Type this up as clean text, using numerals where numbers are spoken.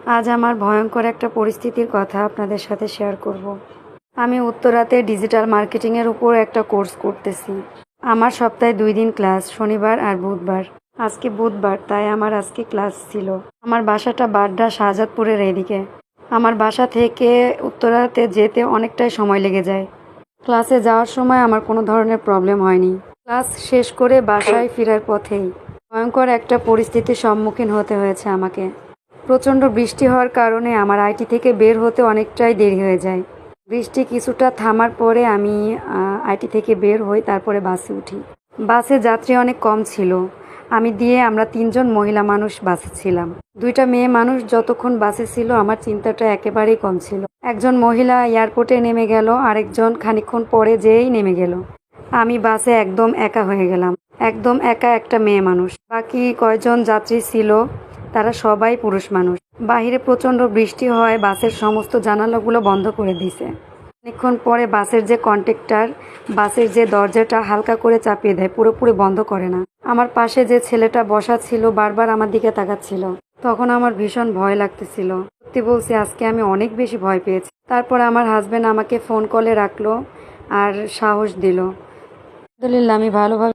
আজ আমার ভয়ঙ্কর একটা পরিস্থিতির কথা আপনাদের সাথে শেয়ার করব। আমি উত্তরাতে ডিজিটাল মার্কেটিংয়ের উপর একটা কোর্স করতেছি। আমার সপ্তাহে 2 দিন ক্লাস, শনিবার আর বুধবার। আজকে বুধবার, তাই আমার আজকে ক্লাস ছিল। আমার বাসাটা বাড্ডা শাহজাদপুরের এদিকে। আমার বাসা থেকে উত্তরাতে যেতে অনেকটাই সময় লেগে যায়। ক্লাসে যাওয়ার সময় আমার কোনো ধরনের প্রবলেম হয়নি। ক্লাস শেষ করে বাসায় ফেরার পথেই ভয়ঙ্কর একটা পরিস্থিতির সম্মুখীন হতে হয়েছে আমাকে। প্রচণ্ড বৃষ্টি হওয়ার কারণে আমার আইটি থেকে বের হতে অনেকটাই দেরি হয়ে যায়। বৃষ্টি কিছুটা থামার পরে আমি আইটি থেকে বের হই, তারপরে বাসে উঠি। বাসে যাত্রী অনেক কম ছিল। আমরা 3জন মহিলা মানুষ বাসে ছিলাম। 2টা মেয়ে মানুষ যতক্ষণ বাসে ছিল আমার চিন্তাটা একেবারেই কম ছিল। একজন মহিলা এয়ারপোর্টে নেমে গেল, আরেকজন খানিকক্ষণ পরে যেয়েই নেমে গেল। আমি বাসে একদম একা হয়ে গেলাম, একদম একা একটা মেয়ে মানুষ। বাকি কয়জন যাত্রী ছিল তারা সবাই পুরুষ মানুষ। বাহিরে প্রচণ্ড বৃষ্টি হয়, বাসের সমস্ত জানালাগুলো বন্ধ করে দিছে। অনেকক্ষণ পরে বাসের যে কন্ডাক্টর বাসের যে দরজাটা হালকা করে চাপিয়ে দেয়, পুরোপুরি বন্ধ করে না। আমার পাশে যে ছেলেটা বসা ছিল বারবার আমার দিকে তাকাচ্ছিল। তখন আমার ভীষণ ভয় লাগতেছিল। সত্যি বলছি, আজকে আমি অনেক বেশি ভয় পেয়েছি। তারপর আমার হাজব্যান্ড আমাকে ফোন কলে রাখলো আর সাহস দিল। আলহামদুলিল্লাহ, আমি ভালোভাবে